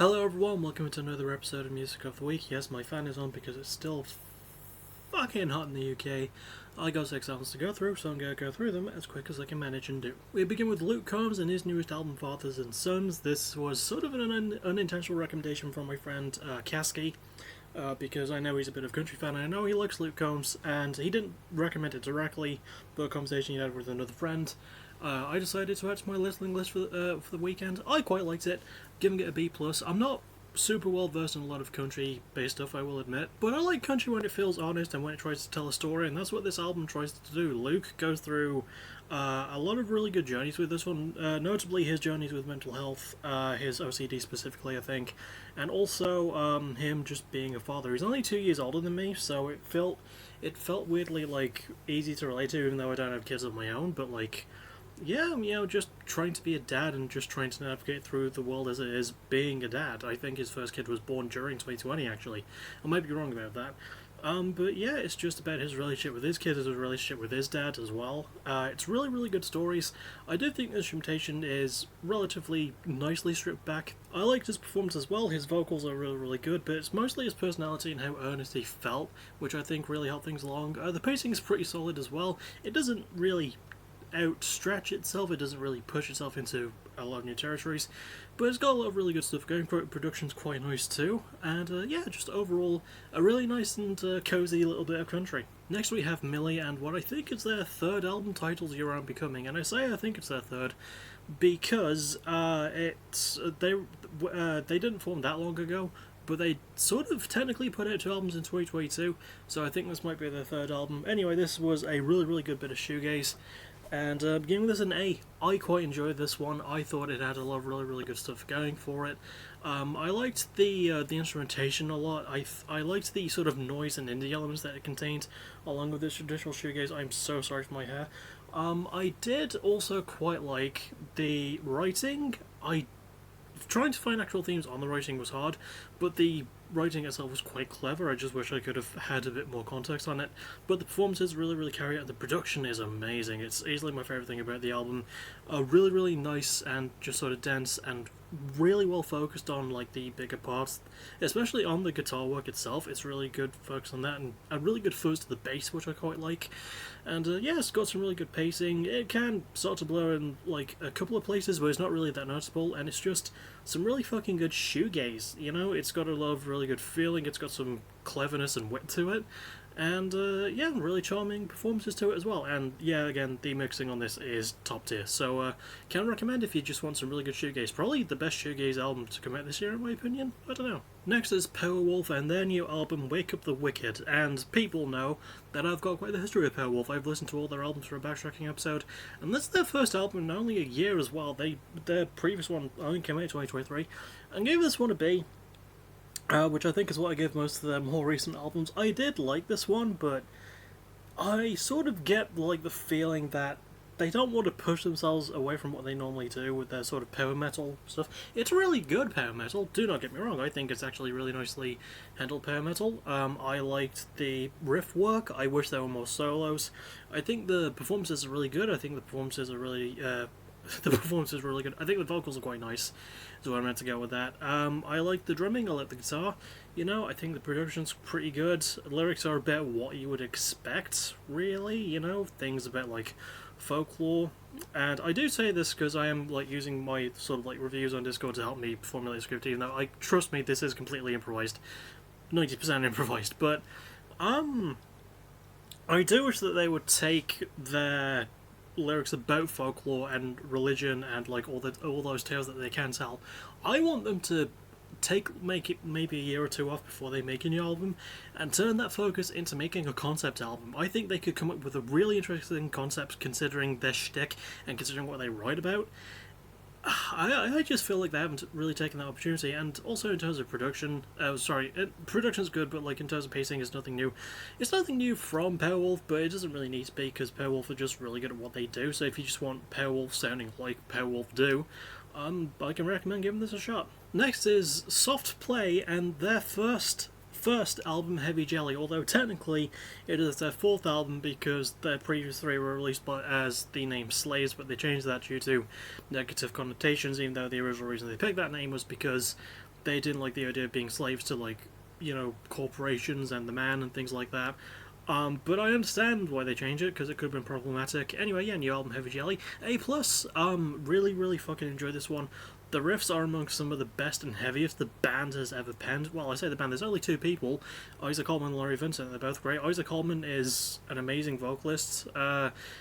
Hello everyone, welcome to another episode of Music of the Week. Yes, my fan is on because it's still fucking hot in the UK. I got 6 albums to go through, so I'm going to go through them as quick as I can manage and do. We begin with Luke Combs and his newest album, Fathers and Sons. This was sort of an unintentional recommendation from my friend Kasky, because I know he's a bit of a country fan, and I know he likes Luke Combs, and he didn't recommend it directly, but a conversation he had with another friend. I decided to add to my listening list for the weekend. I quite liked it, giving it a B+. I'm not super well versed in a lot of country-based stuff, I will admit, but I like country when it feels honest and when it tries to tell a story, and that's what this album tries to do. Luke goes through a lot of really good journeys with this one, notably his journeys with mental health, his OCD specifically, I think, and also him just being a father. He's only 2 years older than me, so it felt weirdly like easy to relate to, even though I don't have kids of my own. But like, yeah, just trying to be a dad and just trying to navigate through the world as it is being a dad. I think his first kid was born during 2020, actually. I might be wrong about that. But yeah, it's just about his relationship with his kid, his relationship with his dad as well. It's really, really good stories. I do think the instrumentation is relatively nicely stripped back. I liked his performance as well. His vocals are really, really good, but it's mostly his personality and how earnest he felt, which I think really helped things along. The pacing is pretty solid as well. It doesn't really outstretch itself, it doesn't really push itself into a lot of new territories, but it's got a lot of really good stuff going for it. Production's quite nice too, and yeah, just overall a really nice and cozy little bit of country. Next we have Millie and what I think is their third album, titled Your Own Becoming, and I say I think it's their third because they didn't form that long ago, but they sort of technically put out 2 albums in 2022, so I think this might be their third album. Anyway, this was a really, really good bit of shoegaze. And beginning with this an A, I quite enjoyed this one. I thought it had a lot of really, really good stuff going for it. I liked the instrumentation a lot. I liked the sort of noise and indie elements that it contained, along with this traditional shoegaze. I'm so sorry for my hair. I did also quite like the writing. Trying to find actual themes on the writing was hard, but the writing itself was quite clever. I just wish I could have had a bit more context on it. But the performances really, really carry it. The production is amazing. It's easily my favourite thing about the album. Really, really nice and just sort of dense and really well focused on like the bigger parts, especially on the guitar work itself. It's really good focus on that, and a really good fuzz to the bass, which I quite like. And yeah, it's got some really good pacing. It can start to blur in like a couple of places, but it's not really that noticeable, and it's just some really fucking good shoegaze. It's got a lot of really good feeling. It's got some cleverness and wit to it, and yeah, really charming performances to it as well. And yeah, again, the mixing on this is top tier, so can recommend if you just want some really good shoegaze. Probably the best shoegaze album to come out this year, in my opinion. I don't know. Next is Powerwolf and their new album Wake Up the Wicked, and people know that I've got quite the history with Powerwolf. I've listened to all their albums for a backtracking episode, and this is their first album in only a year as well. Their previous one only came out in 2023, and gave this one a B. Which I think is what I give most of their more recent albums. I did like this one, but I sort of get like the feeling that they don't want to push themselves away from what they normally do with their sort of power metal stuff. It's really good power metal, do not get me wrong. I think it's actually really nicely handled power metal. I liked the riff work. I wish there were more solos. I think the performances are really good. I think the performances are really the performance is really good. I think the vocals are quite nice, is what I meant to go with that. I like the drumming, I like the guitar. I think the production's pretty good. Lyrics are about what you would expect, really, things about like folklore. And I do say this because I am like using my sort of like reviews on Discord to help me formulate a script, even though, trust me, this is completely improvised. 90% improvised, but I do wish that they would take their lyrics about folklore and religion and like all those tales that they can tell. I want them to make it maybe a year or 2 off before they make a new album and turn that focus into making a concept album. I think they could come up with a really interesting concept considering their shtick and considering what they write about. I just feel like they haven't really taken that opportunity, and also in terms of production, production's good, but like in terms of pacing, it's nothing new. It's nothing new from Powerwolf, but it doesn't really need to be, because Powerwolf are just really good at what they do, so if you just want Powerwolf sounding like Powerwolf do, I can recommend giving this a shot. Next is Soft Play, and their first album, Heavy Jelly, although technically it is their 4th album because their previous 3 were released as the name Slaves, but they changed that due to negative connotations, even though the original reason they picked that name was because they didn't like the idea of being slaves to, like, you know, corporations and the man and things like that. But I understand why they changed it, because it could have been problematic. Anyway, yeah, new album, Heavy Jelly. A+. Really, really fucking enjoy this one. The riffs are amongst some of the best and heaviest the band has ever penned. Well, I say the band, there's only two people, Isaac Coleman and Laurie Vincent, they're both great. Isaac Coleman is an amazing vocalist.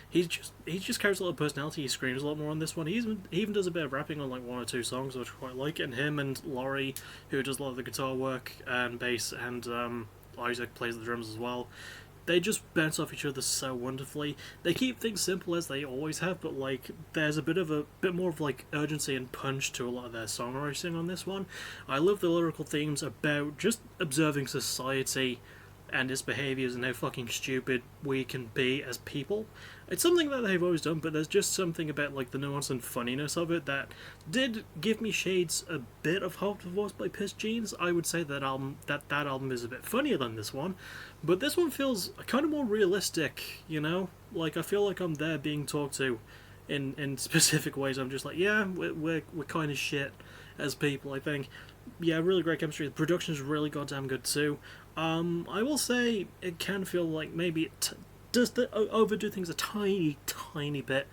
He just carries a lot of personality, he screams a lot more on this one. He even does a bit of rapping on like one or two songs, which I quite like, and him and Laurie, who does a lot of the guitar work and bass, and Isaac plays the drums as well. They just bounce off each other so wonderfully. They keep things simple as they always have, but like there's a bit more of like urgency and punch to a lot of their songwriting on this one. I love the lyrical themes about just observing society and its behaviours and how fucking stupid we can be as people. It's something that they've always done, but there's just something about like the nuance and funniness of it that did give me shades a bit of Hope Divorced by Pissed Jeans. I would say that album is a bit funnier than this one, but this one feels kind of more realistic, you know? Like, I feel like I'm there being talked to in specific ways. I'm just like, yeah, we're kind of shit as people, I think. Yeah, really great chemistry. The production's really goddamn good too. I will say it can feel like maybe it does overdo things a tiny bit,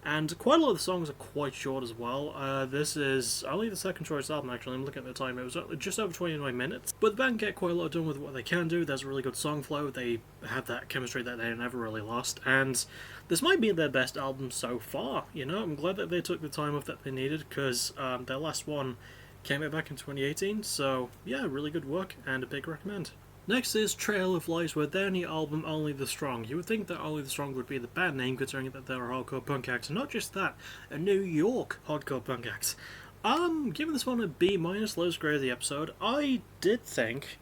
and quite a lot of the songs are quite short as well. This is only the second choice album, actually. I'm looking at the time, it was just over 29 minutes. But the band get quite a lot done with what they can do. There's a really good song flow, they have that chemistry that they never really lost, and this might be their best album so far, you know? I'm glad that they took the time off that they needed, because their last one came out back in 2018, so yeah, really good work, and a big recommend. Next is Trail of Lies with their new album Only the Strong. You would think that Only the Strong would be the band name, considering that they're a hardcore punk act, and not just that, a New York hardcore punk act. Giving this one a B-, lowest grade of the episode. I did think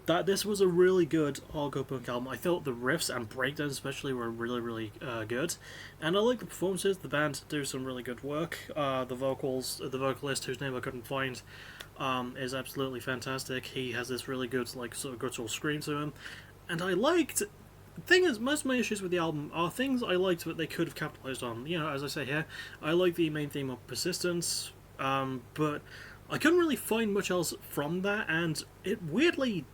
that this was a really good hardcore punk album. I thought the riffs and breakdowns especially were really good, and I like the performances. The band do some really good work. The vocalist, whose name I couldn't find, is absolutely fantastic. He has this really good, like, sort of guttural scream to him, and I liked. The thing is, most of my issues with the album are things I liked that they could have capitalized on. You know, as I say here, I like the main theme of persistence, but I couldn't really find much else from that, and it weirdly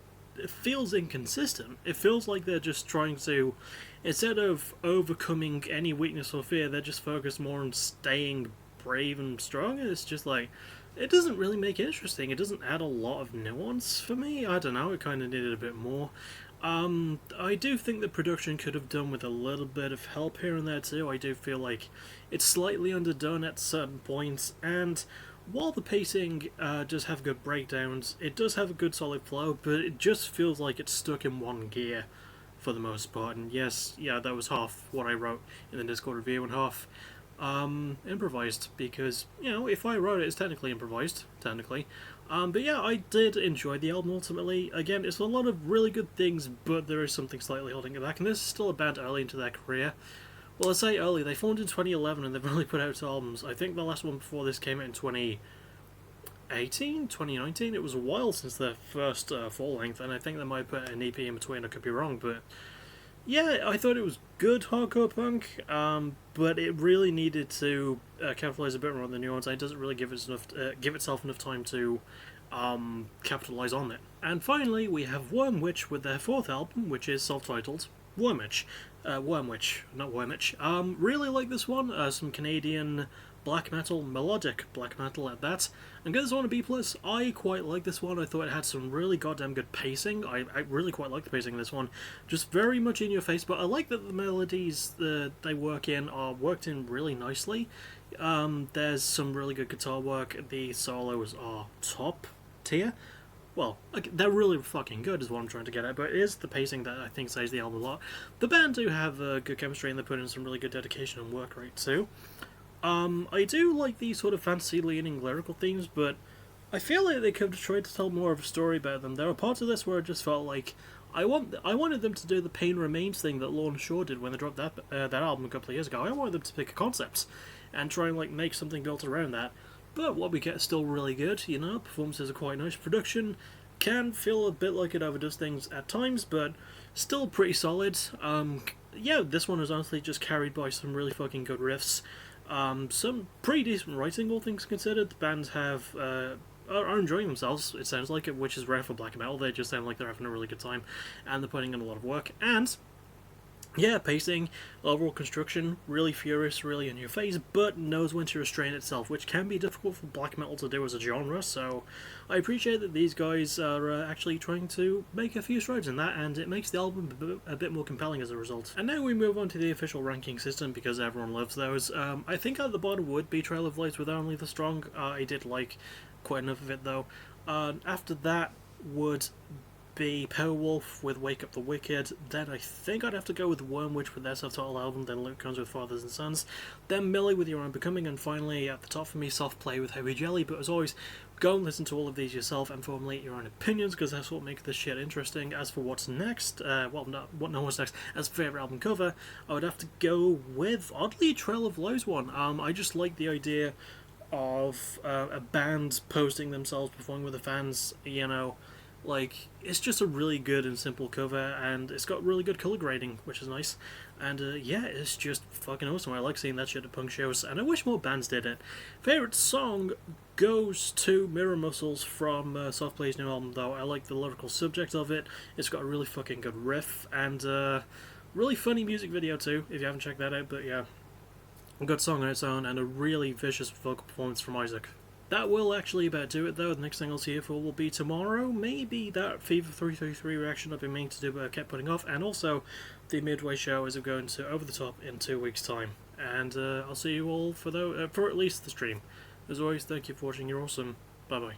feels inconsistent. It feels like they're just trying to, instead of overcoming any weakness or fear, they're just focused more on staying brave and strong. It's just like, it doesn't really make it interesting. It doesn't add a lot of nuance for me. I don't know, it kind of needed a bit more. I do think the production could have done with a little bit of help here and there too. I do feel like it's slightly underdone at certain points, and while the pacing does have good breakdowns, it does have a good solid flow, but it just feels like it's stuck in one gear for the most part. And yes, yeah, that was half what I wrote in the Discord review and half improvised, because, you know, if I wrote it, it's technically improvised, technically. But yeah, I did enjoy the album ultimately. Again, it's a lot of really good things, but there is something slightly holding it back, and this is still a band early into their career. Well, I say early, they formed in 2011 and they've only put out 2 albums. I think the last one before this came out in 2018, 2019. It was a while since their first full length, and I think they might put an EP in between, I could be wrong, but yeah, I thought it was good hardcore punk, but it really needed to capitalize a bit more on the nuance. It doesn't really give itself enough time to capitalize on it. And finally, we have Wormwitch with their 4th album, which is self-titled Wormwitch. Wormwitch, not Wormwitch. Really like this one. Some Canadian black metal, melodic black metal at that. I'm giving this one a B+. I quite like this one. I thought it had some really goddamn good pacing. I really quite like the pacing of this one. Just very much in your face, but I like that the melodies that they work in are worked in really nicely. There's some really good guitar work. The solos are top tier. Well, they're really fucking good is what I'm trying to get at, but it is the pacing that I think saves the album a lot. The band do have good chemistry, and they put in some really good dedication and work rate too. I do like these sort of fantasy-leaning lyrical themes, but I feel like they could have tried to tell more of a story about them. There are parts of this where it just felt like I wanted them to do the Pain Remains thing that Lorna Shore did when they dropped that album a couple of years ago. I wanted them to pick a concept and try and like make something built around that. But what we get is still really good, you know, performances are quite nice. Production can feel a bit like it overdoes things at times, but still pretty solid. Yeah, this one is honestly just carried by some really fucking good riffs. Some pretty decent writing, all things considered. The bands have are enjoying themselves, it sounds like, which is rare for black metal. They just sound like they're having a really good time, and they're putting in a lot of work. And yeah, pacing, overall construction, really furious, really in your face, but knows when to restrain itself, which can be difficult for black metal to do as a genre, so I appreciate that these guys are actually trying to make a few strides in that, and it makes the album a bit more compelling as a result. And now we move on to the official ranking system, because everyone loves those. I think at the bottom would be Trail of Light with Only the Strong. I did like quite enough of it, though. After that would be Powerwolf with Wake Up the Wicked. Then I think I'd have to go with Wormwitch with their self-titled album. Then Luke Combs with Fathers and Sons. Then Millie with Your Own Becoming. And finally, at the top for me, Soft Play with Heavy Jelly. But as always, go and listen to all of these yourself and formulate your own opinions, because that's what makes this shit interesting. As for what's next, what's next, as favourite album cover, I would have to go with, oddly, Trail of Lows one. I just like the idea of a band posting themselves, performing with the fans, you know. Like, it's just a really good and simple cover, and it's got really good colour grading, which is nice. And yeah, it's just fucking awesome. I like seeing that shit at punk shows, and I wish more bands did it. Favourite song goes to Mirror Muscles from Soft Play's new album, though. I like the lyrical subject of it. It's got a really fucking good riff, and really funny music video too, if you haven't checked that out. But yeah, a good song on its own, and a really vicious vocal performance from Isaac. That will actually about do it, though. The next thing I'll see you for will be tomorrow. Maybe that Fever 333 reaction I've been meaning to do, but I kept putting off. And also, the Midway show is going to Over the Top in 2 weeks' time. And I'll see you all for at least the stream. As always, thank you for watching. You're awesome. Bye-bye.